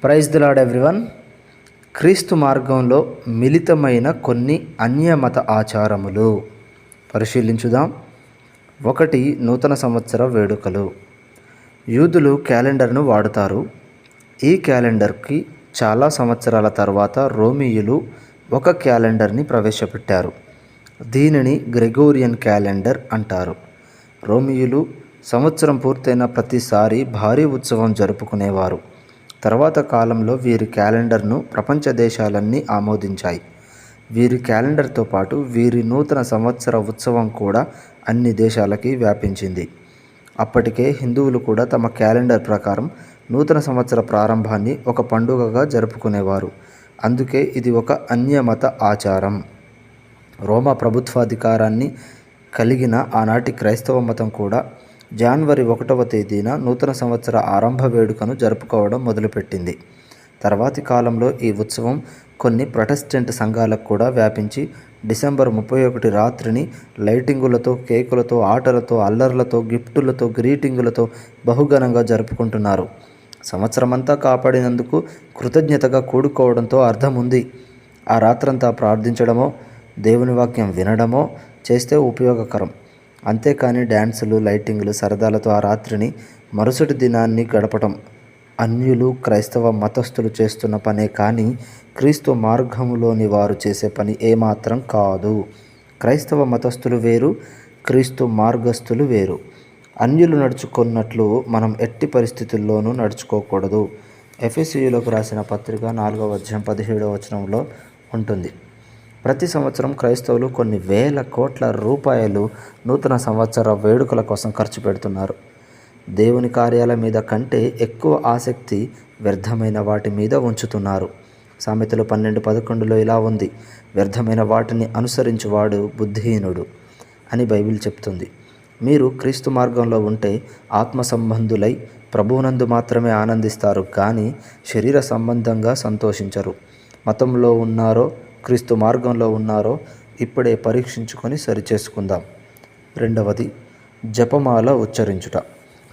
Praise the lord everyone. క్రీస్తు మార్గంలో మిళితమైన కొన్ని అన్యమత ఆచారములు పరిశీలించుదాం. 1. నూతన సంవత్సర వేడుకలు. యూదులు క్యాలెండర్ను వాడుతారు. ఈ క్యాలెండర్కి చాలా సంవత్సరాల తర్వాత రోమీయులు ఒక క్యాలెండర్ని ప్రవేశపెట్టారు. దీనిని గ్రెగోరియన్ క్యాలెండర్ అంటారు. రోమీయులు సంవత్సరం పూర్తయిన ప్రతిసారి భారీ ఉత్సవం జరుపుకునేవారు. తర్వాత కాలంలో వీరి క్యాలెండర్ను ప్రపంచ దేశాలన్నీ ఆమోదించాయి. వీరి క్యాలెండర్తో పాటు వీరి నూతన సంవత్సర ఉత్సవం కూడా అన్ని దేశాలకి వ్యాపించింది. అప్పటికే హిందువులు కూడా తమ క్యాలెండర్ ప్రకారం నూతన సంవత్సర ప్రారంభాన్ని ఒక పండుగగా జరుపుకునేవారు. అందుకే ఇది ఒక అన్యమత ఆచారం. రోమా ప్రభుత్వాధికారాన్ని కలిగిన ఆనాటి క్రైస్తవ మతం కూడా జనవరి 1వ తేదీన నూతన సంవత్సర ఆరంభ వేడుకను జరుపుకోవడం మొదలుపెట్టింది. తర్వాతి కాలంలో ఈ ఉత్సవం కొన్ని ప్రొటెస్టెంట్ సంఘాలకు కూడా వ్యాపించి డిసెంబర్ 31 రాత్రిని లైటింగులతో, కేకులతో, ఆటలతో, అల్లర్లతో, గిఫ్టులతో, గ్రీటింగులతో బహుఘనంగా జరుపుకుంటున్నారు. సంవత్సరమంతా కాపాడినందుకు కృతజ్ఞతగా కూడుకోవడంతో అర్థం ఉంది. ఆ రాత్రంతా ప్రార్థించడమో, దేవుని వాక్యం వినడమో చేస్తే ఉపయోగకరం. అంతేకాని డ్యాన్సులు, లైటింగులు, సరదాలతో ఆ రాత్రిని మరుసటి దినాన్ని గడపటం అన్యులు, క్రైస్తవ మతస్థులు చేస్తున్న పనే కానీ క్రీస్తు మార్గములోని వారు చేసే పని ఏమాత్రం కాదు. క్రైస్తవ మతస్థులు వేరు, క్రీస్తు మార్గస్థులు వేరు. అన్యులు నడుచుకున్నట్లు మనం ఎట్టి పరిస్థితుల్లోనూ నడుచుకోకూడదు. ఎఫెసీయులకు రాసిన పత్రిక 4వ అధ్యాయం 17వ వచనంలో ఉంటుంది. ప్రతి సంవత్సరం క్రైస్తవులు కొన్ని వేల కోట్ల రూపాయలు నూతన సంవత్సర వేడుకల కోసం ఖర్చు పెడుతున్నారు. దేవుని కార్యాల మీద కంటే ఎక్కువ ఆసక్తి వ్యర్థమైన వాటి మీద ఉంచుతున్నారు. సామెతలు 12:11లో ఇలా ఉంది, వ్యర్థమైన వాటిని అనుసరించువాడు బుద్ధిహీనుడు అని బైబిల్ చెప్తుంది. మీరు క్రీస్తు మార్గంలో ఉంటే ఆత్మ సంబంధులై ప్రభువునందు మాత్రమే ఆనందిస్తారు, కానీ శరీర సంబంధంగా సంతోషించరు. మతంలో ఉన్నారో, క్రీస్తు మార్గంలో ఉన్నారో ఇప్పుడే పరీక్షించుకొని సరిచేసుకుందాం. 2. జపమాల ఉచ్చరించుట.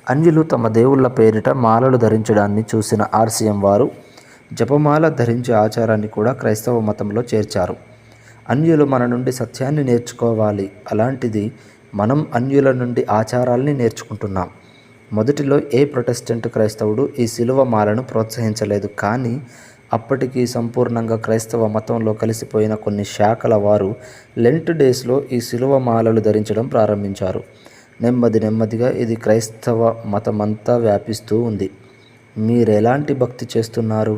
అన్యులు తమ దేవుళ్ళ పేరిట మాలలు ధరించడాన్ని చూసిన ఆర్సీఎం వారు జపమాల ధరించే ఆచారాన్ని కూడా క్రైస్తవ మతంలో చేర్చారు. అన్యులు మన నుండి సత్యాన్ని నేర్చుకోవాలి. అలాంటిది మనం అన్యుల నుండి ఆచారాల్ని నేర్చుకుంటున్నాం. మొదటిలో ఏ ప్రొటెస్టెంట్ క్రైస్తవుడు ఈ శిలువ మాలను ప్రోత్సహించలేదు. కానీ అప్పటికి సంపూర్ణంగా క్రైస్తవ మతంలో కలిసిపోయిన కొన్ని శాఖల వారు లెంట్ డేస్లో ఈ శిలువ మాలలు ధరించడం ప్రారంభించారు. నెమ్మదిగా ఇది క్రైస్తవ మతమంతా వ్యాపిస్తూ ఉంది. మీరెలాంటి భక్తి చేస్తున్నారు?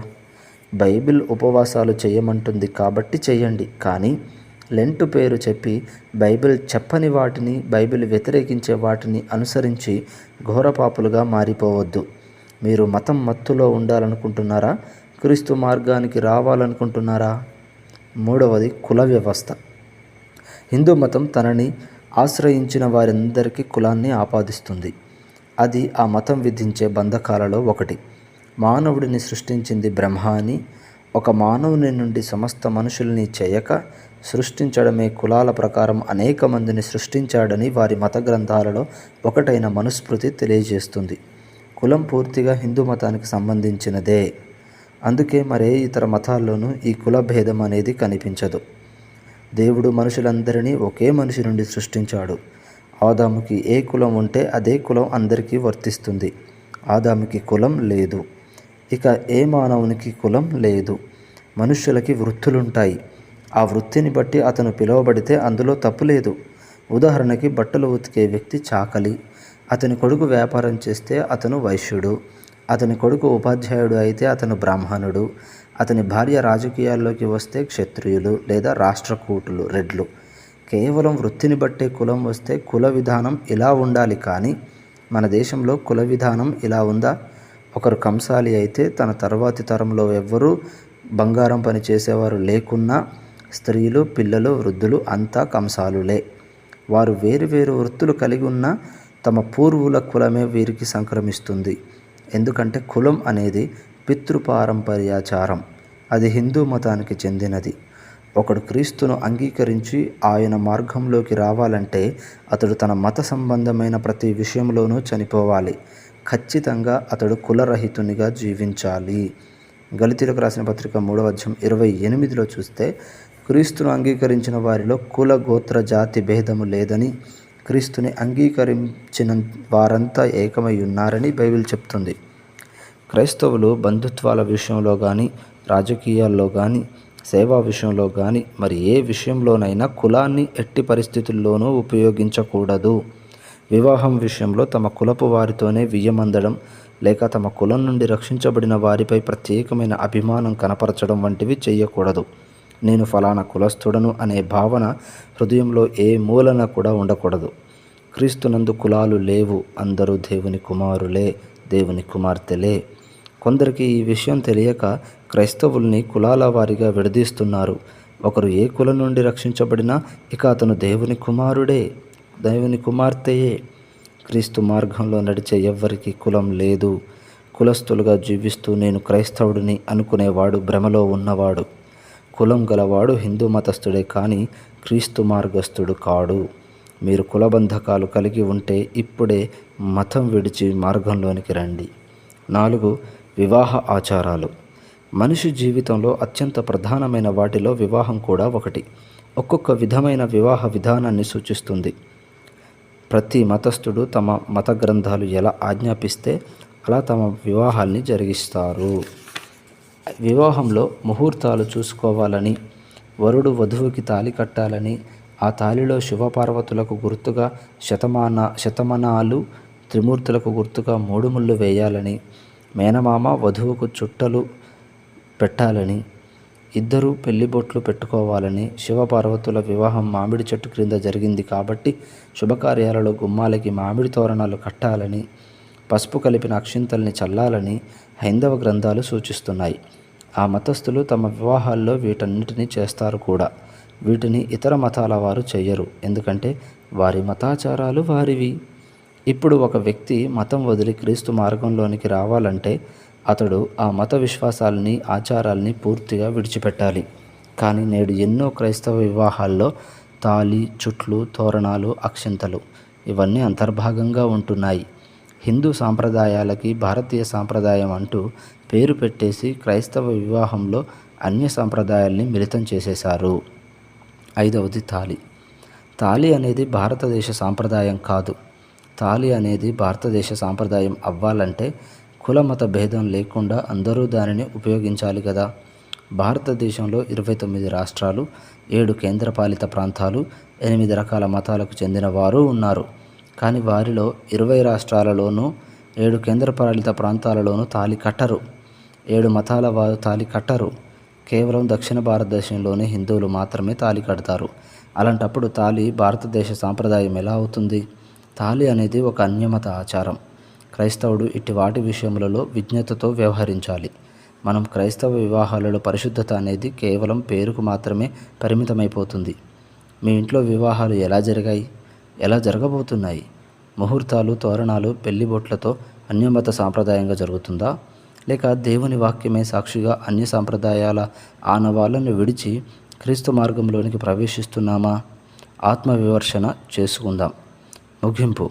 బైబిల్ ఉపవాసాలు చేయమంటుంది కాబట్టి చేయండి, కానీ లెంట్ పేరు చెప్పి బైబిల్ చెప్పని వాటిని, బైబిల్ వ్యతిరేకించే వాటిని అనుసరించి ఘోరపాపులుగా మారిపోవద్దు. మీరు మతం మత్తులో ఉండాలనుకుంటున్నారా? క్రీస్తు మార్గానికి రావాలనుకుంటున్నారా? 3. కుల వ్యవస్థ. హిందూ మతం తనని ఆశ్రయించిన వారందరికీ కులాన్ని ఆపాదిస్తుంది. అది ఆ మతం విధించే బంధకాలలో ఒకటి. మానవుడిని సృష్టించింది బ్రహ్మ అని, ఒక మానవుని నుండి సమస్త మనుషుల్ని చేయక సృష్టించడమే కులాల ప్రకారం అనేక మందిని సృష్టించాడని వారి మత గ్రంథాలలో ఒకటైన మనుస్మృతి తెలియజేస్తుంది. కులం పూర్తిగా హిందూ మతానికి సంబంధించినదే. అందుకే మరే ఇతర మతాల్లోనూ ఈ కుల భేదం అనేది కనిపించదు. దేవుడు మనుషులందరినీ ఒకే మనిషి నుండి సృష్టించాడు. ఆదాముకి ఏ కులం ఉంటే అదే కులం అందరికీ వర్తిస్తుంది. ఆదాముకి కులం లేదు. ఇక ఏ మానవునికి కులం లేదు. మనుష్యులకి వృత్తులుంటాయి. ఆ వృత్తిని బట్టి అతను పిలువబడితే అందులో తప్పు లేదు. ఉదాహరణకి బట్టలు ఉతికే వ్యక్తి చాకలి, అతని కొడుకు వ్యాపారం చేస్తే అతను వైశ్యుడు, అతని కొడుకు ఉపాధ్యాయుడు అయితే అతను బ్రాహ్మణుడు, అతని భార్య రాజకీయాల్లోకి వస్తే క్షత్రియులు లేదా రాష్ట్రకూటులు, రెడ్లు. కేవలం వృత్తిని బట్టే కులం వస్తే కుల విధానం ఇలా ఉండాలి, కానీ మన దేశంలో కుల విధానం ఇలా ఉందా? ఒకరు కంసాలి అయితే తన తర్వాతి తరంలో ఎవ్వరూ బంగారం పని చేసేవారు లేకున్నా స్త్రీలు, పిల్లలు, వృద్ధులు అంతా కంసాలులే. వారు వేరు వృత్తులు కలిగి ఉన్న తమ పూర్వుల కులమే వీరికి సంక్రమిస్తుంది. ఎందుకంటే కులం అనేది పితృపారంపర్యాచారం. అది హిందూ మతానికి చెందినది. ఒకడు క్రీస్తును అంగీకరించి ఆయన మార్గంలోకి రావాలంటే అతడు తన మత సంబంధమైన ప్రతి విషయంలోనూ చనిపోవాలి. ఖచ్చితంగా అతడు కులరహితునిగా జీవించాలి. గలితీయులకు రాసిన పత్రిక 3:28 చూస్తే, క్రీస్తును అంగీకరించిన వారిలో కుల గోత్ర జాతి భేదము లేదని, క్రీస్తుని అంగీకరించిన వారంతా ఏకమై ఉన్నారని బైబిల్ చెప్తుంది. క్రైస్తవులు బంధుత్వాల విషయంలో కానీ, రాజకీయాల్లో కానీ, సేవా విషయంలో కానీ, మరి ఏ విషయంలోనైనా కులాన్ని ఎట్టి పరిస్థితుల్లోనూ ఉపయోగించకూడదు. వివాహం విషయంలో తమ కులపు వారితోనే వియ్యమందడం, లేక తమ కులం నుండి రక్షించబడిన వారిపై ప్రత్యేకమైన అభిమానం కనపరచడం వంటివి చేయకూడదు. నేను ఫలానా కులస్థుడను అనే భావన హృదయంలో ఏ మూలన కూడా ఉండకూడదు. క్రీస్తునందు కులాలు లేవు, అందరూ దేవుని కుమారులే, దేవుని కుమార్తెలే. కొందరికి ఈ విషయం తెలియక క్రైస్తవుల్ని కులాల వారిగా విడదీస్తున్నారు. ఒకరు ఏ కులం నుండి రక్షించబడినా ఇక అతను దేవుని కుమారుడే, దేవుని కుమార్తెయే. క్రీస్తు మార్గంలో నడిచే ఎవ్వరికీ కులం లేదు. కులస్తులుగా జీవిస్తూ నేను క్రైస్తవుడిని అనుకునేవాడు భ్రమలో ఉన్నవాడు. కులం గలవాడు హిందూ మతస్థుడే కానీ క్రీస్తు మార్గస్థుడు కాడు. మీరు కులబంధకాలు కలిగి ఉంటే ఇప్పుడే మతం విడిచి మార్గంలోనికి రండి. 4. వివాహ ఆచారాలు. మనిషి జీవితంలో అత్యంత ప్రధానమైన వాటిలో వివాహం కూడా ఒకటి. ఒక్కొక్క విధమైన వివాహ విధానాన్ని సూచిస్తుంది. ప్రతి మతస్థుడు తమ మత గ్రంథాలు ఎలా ఆజ్ఞాపిస్తే అలా తమ వివాహాల్ని జరిగిస్తారు. వివాహంలో ముహూర్తాలు చూసుకోవాలని, వరుడు వధువుకి తాళి కట్టాలని, ఆ తాళిలో శివపార్వతులకు గుర్తుగా శతమనాలు, త్రిమూర్తులకు గుర్తుగా 3 ముళ్ళు వేయాలని, మేనమామ వధువుకు చుట్టలు పెట్టాలని, ఇద్దరూ పెళ్లిబొట్లు పెట్టుకోవాలని, శివపార్వతుల వివాహం మామిడి చెట్టు క్రింద జరిగింది కాబట్టి శుభకార్యాలలో గుమ్మాలకి మామిడి తోరణాలు కట్టాలని, పసుపు కలిపిన అక్షింతల్ని చల్లాలని హైందవ గ్రంథాలు సూచిస్తున్నాయి. ఆ మతస్థులు తమ వివాహాల్లో వీటన్నిటినీ చేస్తారు కూడా. వీటిని ఇతర మతాల వారు చెయ్యరు, ఎందుకంటే వారి మతాచారాలు వారివి. ఇప్పుడు ఒక వ్యక్తి మతం వదిలి క్రీస్తు మార్గంలోనికి రావాలంటే అతడు ఆ మత విశ్వాసాలని, ఆచారాల్ని పూర్తిగా విడిచిపెట్టాలి. కానీ నేడు ఎన్నో క్రైస్తవ వివాహాల్లో తాళి, చుట్లు, తోరణాలు, అక్షింతలు ఇవన్నీ అంతర్భాగంగా ఉంటున్నాయి. హిందూ సాంప్రదాయాలకి భారతీయ సాంప్రదాయం అంటూ పేరు పెట్టేసి క్రైస్తవ వివాహంలో అన్య సాంప్రదాయాల్ని మిళితం చేసేశారు. 5. తాళి. తాళి అనేది భారతదేశ సాంప్రదాయం కాదు. తాళి అనేది భారతదేశ సాంప్రదాయం అవ్వాలంటే కుల మత భేదం లేకుండా అందరూ దానిని ఉపయోగించాలి కదా. భారతదేశంలో 29 రాష్ట్రాలు, 7 కేంద్రపాలిత ప్రాంతాలు, 8 రకాల మతాలకు చెందిన వారు ఉన్నారు. కానీ వారిలో 20 రాష్ట్రాలలోనూ 7 కేంద్రపాలిత ప్రాంతాలలోనూ తాళి కట్టరు. 7 మతాల వారు తాళి కట్టరు. కేవలం దక్షిణ భారతదేశంలోని హిందువులు మాత్రమే తాళి కడతారు. అలాంటప్పుడు తాళి భారతదేశ సాంప్రదాయం ఎలా అవుతుంది? తాళి అనేది ఒక అన్యమత ఆచారం. క్రైస్తవుడు ఇట్టి వాటి విషయములలో విజ్ఞతతో వ్యవహరించాలి. మనం క్రైస్తవ వివాహాలలో పరిశుద్ధత అనేది కేవలం పేరుకు మాత్రమే పరిమితమైపోతుంది. మీ ఇంట్లో వివాహాలు ఎలా జరిగాయి? ఎలా జరగబోతున్నాయి? ముహూర్తాలు, తోరణాలు, పెళ్లిబొట్లతో అన్యమత సాంప్రదాయంగా జరుగుతుందా? లేక దేవుని వాక్యమే సాక్షిగా అన్య సాంప్రదాయాల ఆనవాళ్ళను విడిచి క్రీస్తు మార్గంలోనికి ప్రవేశిస్తున్నామా? ఆత్మవిమర్శన చేసుకుందాం. ముగింపు.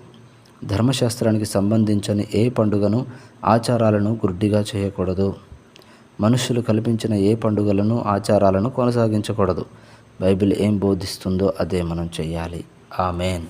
ధర్మశాస్త్రానికి సంబంధించని ఏ పండుగను, ఆచారాలను గుడ్డిగా చేయకూడదు. మనుషులు కల్పించిన ఏ పండుగలను, ఆచారాలను కొనసాగించకూడదు. బైబిల్ ఏం బోధిస్తుందో అదే మనం చెయ్యాలి. ఆమేన్.